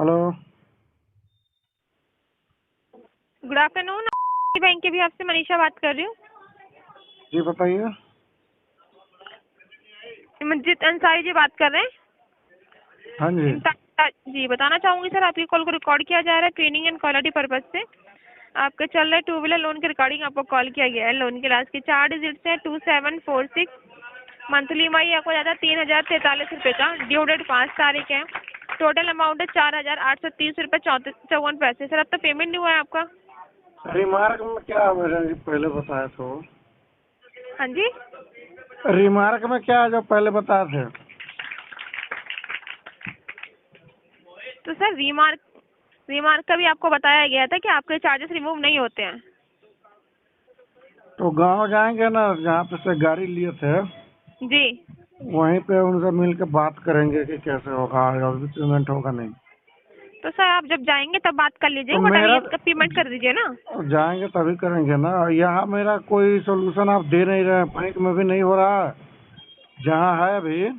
Hello. Good afternoon. Bank के भी आपसे मनीषा बात कर रही हूँ। जी बताइए। मंजित अंसारी जी बात कर रहे हैं। हाँ जी। जी बताना चाहूंगी सर, आपकी कॉल को रिकॉर्ड किया जा रहा है ट्रेनिंग एंड क्वालिटी पर्पज से। आपके चल रहे 2 व्हीलर लोन के रिकॉर्डिंग आपको कॉल किया गया है। लोन के लास्ट के 4 डिजिट्स हैं 2746। मंथली EMI आपको जाता है 3043 रुपये का। ड्यू डेट 5 तारीख है। टोटल अमाउंट है 4830 रुपये 54 पैसे। सर अब तक पेमेंट नहीं हुआ है आपका? रिमार्क में क्या मेरे जी पहले बताया था? हाँ जी। रिमार्क में क्या है जो पहले बताए थे? तो सर रिमार्क का भी आपको बताया गया था कि आपके चार्जेस रिमूव नहीं होते हैं। तो गांव जाएंगे ना, जहाँ पे से गाड़ी लिए थे जी वहीं पे उनसे मिल के बात करेंगे कि कैसे होगा। अभी पेमेंट होगा नहीं तो सर आप जब जाएंगे तब बात कर लीजिएगा, तो बट अभी मेरा इसका पेमेंट कर दीजिए ना। जाएंगे तभी करेंगे ना। यहाँ मेरा कोई सोल्यूशन आप दे नहीं रहे हैं, बैंक में भी नहीं हो रहा है। जहाँ है अभी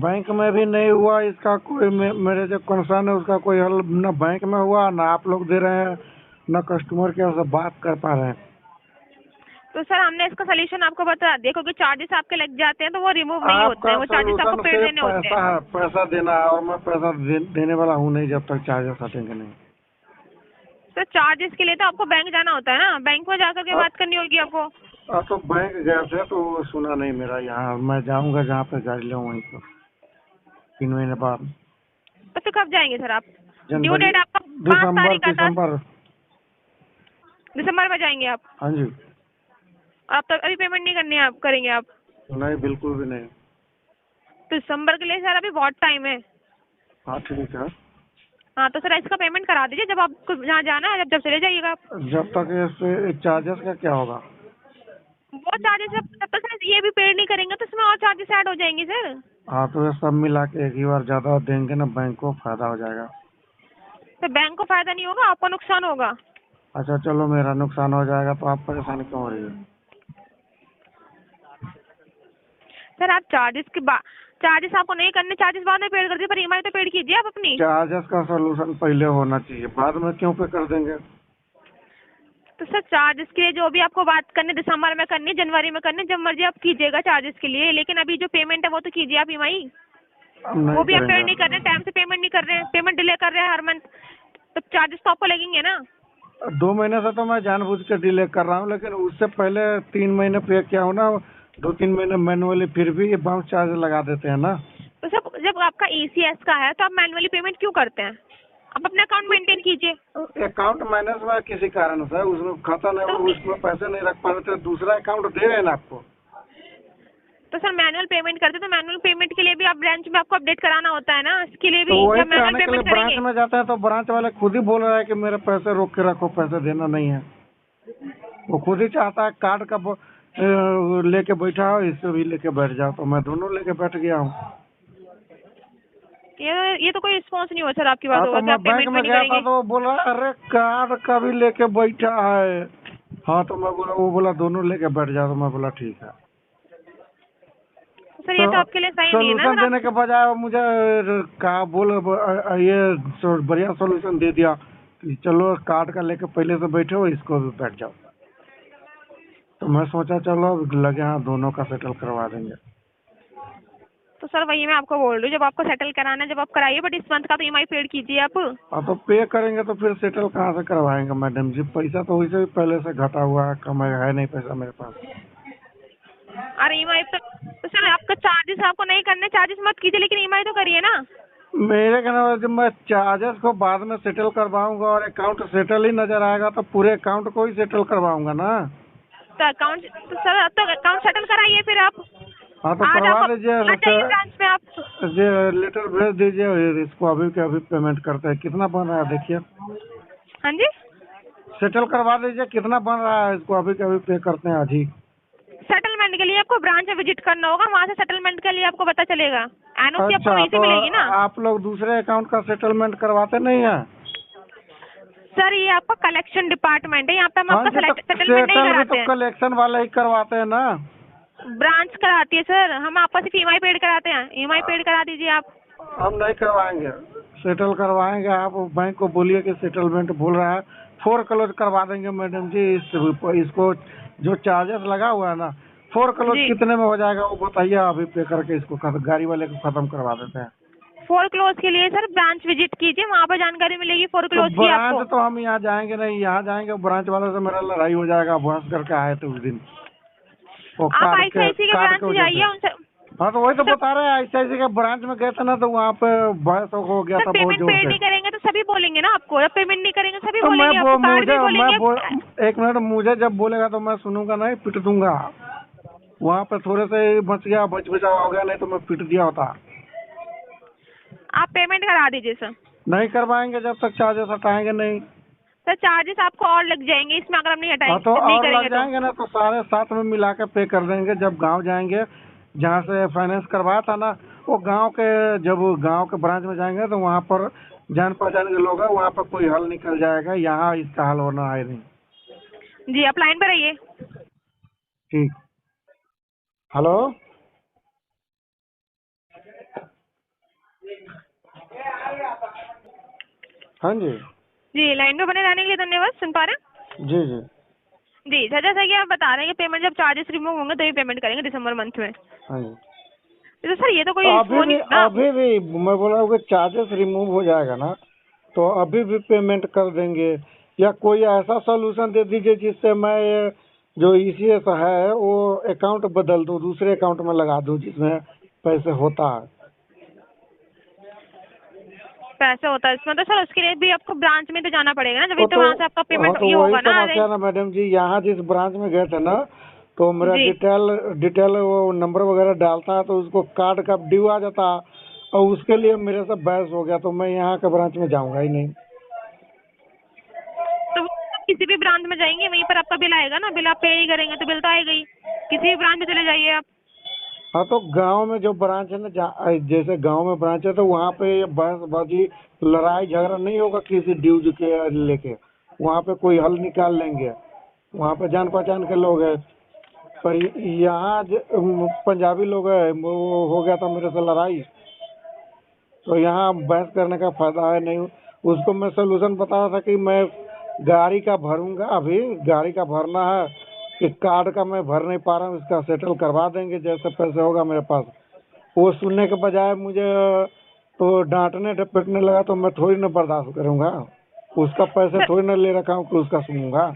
बैंक में भी नहीं हुआ इसका कोई। मेरे जो कंसर्न है उसका कोई हल न बैंक में हुआ, ना आप लोग दे रहे हैं, न कस्टमर केयर से बात कर पा रहे हैं। तो सर हमने इसका सोल्यूशन आपको बता दिया, क्योंकि चार्जेस आपके लग जाते हैं तो वो रिमूव नहीं होते आपका हैं, वो चार्जेस आपको सोल्यूशन पेड सिर्फ देने होते पैसा हैं। है, पैसा देना है, और मैं पैसा देने वाला हूँ नहीं जब तक चार्जेस हटेंगे नहीं। सर चार्जेस के लिए तो आपको बैंक जाना होता है ना, बैंक में जाकर के बात करनी होगी आपको। आप तो बैंक गए थे तो वो सुना नहीं मेरा। यहाँ मैं जाऊँगा जहाँ पे गाड़ी लूँ वहीं पर 3 महीने बाद। तो फिर कब जाएंगे सर आप? ड्यू जनवरी, डेट आपका 5 दिसंबर तारीख का था। दिसंबर। दिसंबर में जाएंगे आप? हाँ जी। आप तब अभी पेमेंट नहीं करनी है, आप करेंगे आप? नहीं, बिल्कुल भी नहीं। तो दिसंबर के लिए सर अभी बहुत टाइम है। हाँ ठीक है। हाँ तो सर इसका पेमेंट करा दीजिए, जब आपको जहाँ जाना है जब चले जाइएगा आप। जब तक इससे चार्जेस का क्या होगा? वो चार्जेस जब तक सर ये भी पेड नहीं करेंगे तो इसमें और चार्जेस ऐड हो जाएंगे सर। हाँ तो ये सब मिला के एक ही बार ज्यादा देंगे ना, बैंक को फायदा हो जाएगा। तो बैंक को फायदा नहीं होगा, आपको नुकसान होगा। अच्छा चलो, मेरा नुकसान हो जाएगा तो आप परेशानी क्यों हो रही है? सर आप चार्जेस आपको नहीं करने, चार्जेस बाद में पेड कर दीजिए, पर EMI तो पेड कीजिए आप अपनी। चार्जेस का सोल्यूशन पहले होना चाहिए, बाद में क्यों पे कर देंगे? तो सर चार्जेस के लिए जो भी आपको बात करनी, दिसंबर में करनी, जनवरी में करनी, जब मर्जी आप कीजिएगा चार्जेस के लिए, लेकिन अभी जो पेमेंट है वो तो कीजिए आप EMI। अब नहीं वो भी आप पेड करेंगे। नहीं कर रहे हैं, टाइम से पेमेंट नहीं कर रहे हैं, पेमेंट डिले कर रहे हैं हर मंथ, तो चार्जेस तो आपको लगेंगे ना। 2 महीने से तो मैं जानबूझ के डिले कर रहा हूँ, लेकिन उससे पहले 3 महीने पे क्या हो ना, 2-3 महीने मैनुअली, फिर भी ये बाउंस चार्ज लगा देते हैं ना। तो सर जब आपका ECS का है तो आप मैनुअली पेमेंट क्यों करते हैं? आप अपना अकाउंट मेंटेन कीजिए। अकाउंट मैनेज में किसी कारण से उसमें खाता नहीं, तो उसमें पैसे नहीं रख पा रहे थे, दूसरा अकाउंट दे रहे हैं ना आपको। तो सर मैनुअल पेमेंट करते तो मैनुअल पेमेंट के लिए भी आप ब्रांच में आपको अपडेट कराना होता है ना, इसके लिए तो भी वही जब मैनुअल कराने के लिए पेमेंट ब्रांच करेंगे। में जाते हैं तो ब्रांच वाले खुद ही बोल रहा है कि मेरे पैसे रोक के रखो, पैसे देना नहीं है। वो खुद ही चाहता है कार्ड का लेके बैठा हो, इससे भी लेके बैठ जाओ, तो मैं दोनों लेके बैठ गया हूँ। ये तो कोई रिस्पॉन्स नहीं हुआ सर आपकी बात हाँ होगा तो कि मैं आप बैंक पेमेंट में में नहीं गया था करेंगे। तो वो बोला अरे कार्ड का भी लेके बैठा है। हाँ तो मैं बोला, वो बोला दोनों लेके बैठ जाओ, तो मैं बोला ठीक है। सर ये तो तो आपके लिए सही नहीं है ना सोल्यूशन सर। देने के बजाय वो मुझे कहा ये बढ़िया सोल्यूशन दे दिया कि चलो कार्ड का लेके पहले से बैठे हो, इसको भी बैठ जाओ। तो मैं सोचा चलो लगे हाँ दोनों का सेटल करवा देंगे। तो सर वही मैं आपको बोल रही हूँ, जब आपको सेटल कराना है जब आप कराइए, बट इस मंथ का तो EMI पेड कीजिए आप। हाँ तो पे करेंगे तो फिर सेटल कहाँ से करवाएंगे मैडम जी? पैसा तो वैसे भी पहले से घटा हुआ है, कम है नहीं पैसा मेरे पास। और EMI तो सर आपका चार्जेस आपको नहीं करने, चार्जेस मत कीजिए, लेकिन EMI तो करिए ना। मेरे कहने वाला जब मैं चार्जेस को बाद में सेटल करवाऊंगा और अकाउंट सेटल ही नजर आएगा तो पूरे अकाउंट को ही सेटल करवाऊंगा ना। तो अकाउंट तो सर अब तो अकाउंट सेटल कराइए फिर आप। हाँ तो आज करवा आप आ दीजिए। जाइए ब्रांच में आप। ये लेटर भेज दीजिए, इसको अभी के अभी पेमेंट करते हैं। कितना बन रहा है देखिए, हाँ जी। सेटल करवा दीजिए। कितना बन रहा है इसको अभी के अभी पे करते हैं आज ही। सेटलमेंट के लिए आपको ब्रांच में विजिट करना होगा, वहाँ से सेटलमेंट के लिए आपको पता चलेगा। NOC आपको अच्छा वहीं से तो मिलेगी ना। आप लोग दूसरे अकाउंट का सेटलमेंट करवाते नहीं है? सर ये आपका कलेक्शन डिपार्टमेंट है, यहाँ पे हम हाँ आपका जी, तो सेटलमेंट नहीं सेटल भी तो कराते हैं। कलेक्शन वाले ही करवाते हैं ना। ब्रांच कराती है सर, हम आपका सिर्फ EMI पेड कराते हैं। EMI पेड करा दीजिए आप। हम नहीं करवाएंगे, सेटल करवाएंगे आप बैंक को बोलिए कि सेटलमेंट भूल रहा है, फोरक्लोज करवा देंगे मैडम जी। इसको जो चार्जेस लगा हुआ है ना, फोरक्लोज जी। कितने में हो जाएगा वो बताइए, अभी पे करके इसको गाड़ी वाले को खत्म करवा देते हैं। फोरक्लोज के लिए सर ब्रांच विजिट कीजिए, वहाँ पर जानकारी मिलेगी तो फोरक्लोज की आपको। ब्रांच तो हम यहाँ जाएंगे नहीं, यहाँ जाएंगे ब्रांच वाले से मेरा लड़ाई हो जाएगा, बहस करके आए थे उस दिन वो आप आईसीआईसी के ब्रांच से वजह जाइए से। उनसे। हाँ तो वही तो सर, बता रहे हैं, ICICI के ब्रांच में गए थे ना, तो वहाँ पे बहस हो गया सर था बहुत पेमेंट जोर पे से। नहीं करेंगे तो सभी बोलेंगे ना आपको, जब पेमेंट नहीं करेंगे सभी तो बोलेंगे आपको, कार्ड भी बोलेंगे। एक मिनट, मुझे जब बोलेगा तो मैं सुनूंगा नहीं, पिट दूंगा। वहाँ पे थोड़े से बच गया, बचाव हो गया, नहीं तो मैं पिट दिया होता। आप पेमेंट करा दीजिए सर। नहीं करवाएंगे जब तक चार्जेस हटाएंगे नहीं। सर चार्जेस आपको और लग जाएंगे इसमें, अगर हम नहीं हाँ हटाएंगे तो नहीं और करेंगे लग जाएंगे ना, तो सारे साथ में मिला के पे कर देंगे। जब गांव जाएंगे, जहाँ से फाइनेंस करवाया था ना, वो गांव के, जब गांव के ब्रांच में जाएंगे तो वहाँ पर जान पहचान के लोग हैं, वहाँ पर कोई हल निकल जाएगा। यहाँ इसका हल होना है नहीं। जी आप लाइन पर रहिए। ठीक। हेलो, हाँ जी। जी लाइन पे बने रहने के लिए धन्यवाद। सुन पा रहे हैं? जी जी। जी सर, जैसा कि आप बता रहे हैं कि पेमेंट जब चार्जेस रिमूव होंगे तभी पेमेंट करेंगे दिसंबर मंथ में। हाँ जी। तो सर ये तो कोई अभी वो भी नहीं ना। अभी भी मैं बोल रहा हूँ कि चार्जेस रिमूव हो जाएगा ना, तो अभी भी पेमेंट कर देंगे, या कोई ऐसा सोल्यूशन दे दीजिए जिससे मैं ये जो ECS है वो अकाउंट बदल दूँ, दूसरे अकाउंट में लगा दूँ जिसमें पैसे होता है। पैसे होता है इसमें, तो सर उसके लिए भी आपको ब्रांच में तो जाना पड़ेगा ना, जब तो वहाँ से आपका हाँ पेमेंट तो ये वही होगा ना। समस्या ना मैडम जी, यहाँ जिस ब्रांच में गए थे ना, तो मेरा जी डिटेल वो नंबर वगैरह डालता है तो उसको कार्ड का ड्यू आ जाता, और उसके लिए मेरे से बहस हो गया, तो मैं यहाँ के ब्रांच में जाऊँगा ही नहीं। तो वो किसी भी ब्रांच में जाएंगे वहीं पर आपका बिल आएगा ना, बिल आप पे नहीं करेंगे तो बिल तो आएगा ही। किसी भी ब्रांच में चले जाइए आप। हाँ तो गांव में जो ब्रांच है ना, जैसे गांव में ब्रांच है तो वहाँ पे बहसबाजी, लड़ाई झगड़ा नहीं होगा किसी ड्यूज के लेके, वहाँ पे कोई हल निकाल लेंगे, वहाँ पे जान पहचान के लोग हैं। पर यहाँ पंजाबी लोग है, वो हो गया था मेरे से लड़ाई, तो यहाँ बहस करने का फायदा है नहीं। उसको मैं सोल्यूशन बता रहा था कि मैं गाड़ी का भरूंगा, अभी गाड़ी का भरना है, कि कार्ड का मैं भर नहीं पा रहा हूँ, इसका सेटल करवा देंगे जैसे पैसे होगा मेरे पास। वो सुनने के बजाय मुझे तो डांटने पिटने लगा, तो मैं थोड़ी ना बर्दाश्त करूंगा, उसका पैसे थोड़ी ना ले रखा हूँ कि उसका सुनूंगा।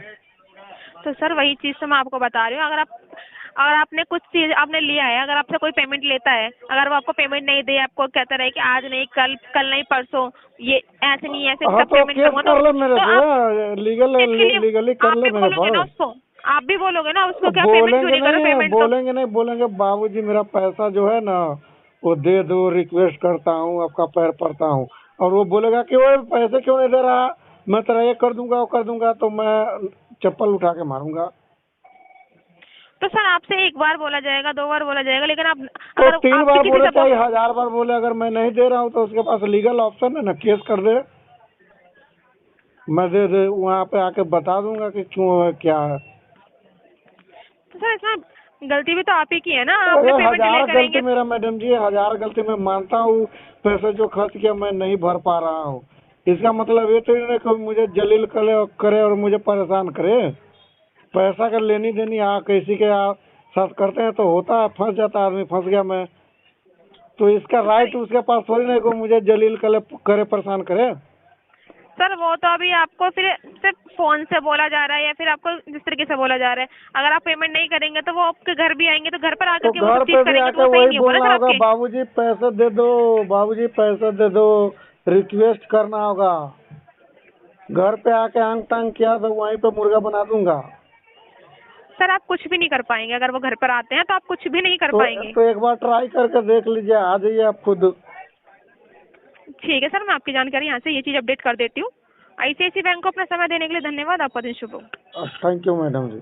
तो सर वही चीज़ तो मैं आपको बता रही हूँ, अगर आपने कुछ चीज़ आपने लिया है, अगर आपसे कोई पेमेंट लेता है, अगर वो आपको पेमेंट नहीं दे, आपको कहता रहे कि आज नहीं कल नहीं परसों, ये ऐसे नहीं ऐसे हाँ सब तो पेमेंट केस करूँगा कर ले मेरे तो आप से, लीगली इसके लिए कर आप ले भी मेरे बोलोगे ना पर। उसको, आप भी बोलोगे ना उसको, क्या पेमेंट क्यों बोलेंगे नहीं करो, नहीं, पेमेंट तो बोलेंगे बाबूजी मेरा पैसा जो है ना वो दे दो, रिक्वेस्ट करता हूँ, आपका पैर पड़ता हूँ। और वो बोलेगा कि वो पैसे क्यों नहीं दे रहा, मैं तेरा ये कर दूंगा वो कर दूंगा, तो मैं चप्पल उठा के मारूंगा। तो सर आपसे एक बार बोला जाएगा, 2 बार बोला जाएगा, लेकिन आप तो अगर 3 आपसे बार किसी बोले से चाहे 1000 बार बोले, अगर मैं नहीं दे रहा हूँ तो उसके पास लीगल ऑप्शन है ना, केस कर दे, मैं दे वहाँ पे आके बता दूंगा कि क्यों है क्या है। तो सर इसमें गलती भी तो आप ही की है ना, अरे आपने पेमेंट डिले 1000 गलती करेंगे। मेरा मैडम जी, 1000 गलती मैं मानता हूँ, पैसे जो खर्च किया मैं नहीं भर पा रहा हूँ, इसका मतलब ये तो नहीं कि मुझे जलील करे और मुझे परेशान करे। पैसा का लेनी देनी किसी के साथ करते हैं तो होता है, फंस जाता है आदमी, फंस गया मैं, तो इसका राइट उसके पास थोड़ी नहीं को मुझे जलील करे परेशान करे। सर वो तो अभी आपको फिर सिर्फ फोन से बोला जा रहा है, या फिर आपको जिस तरीके से बोला जा रहा है, अगर आप पेमेंट नहीं करेंगे तो वो आपके घर भी आएंगे, तो घर पर आकर तो के वो घर सब पे चीज भी करेंगे, तो आके वो सही वही नहीं होगा ना बोलना सर होगा, आपके। बाबूजी पैसे दे दो, बाबूजी पैसे दे दो, रिक्वेस्ट करना होगा। घर पे आके आंग टांग किया तो वहीं पे मुर्गा बना दूंगा। सर आप कुछ भी नहीं कर पाएंगे, अगर वो घर पर आते हैं तो आप कुछ भी नहीं कर पाएंगे। तो एक बार ट्राई करके देख लीजिए, आ जाइए आप खुद। ठीक है सर, मैं आपकी जानकारी यहाँ से ये चीज अपडेट कर देती हूँ। ICICI बैंक को अपना समय देने के लिए धन्यवाद। आपका दिन शुभ हो। Thank you madam ji.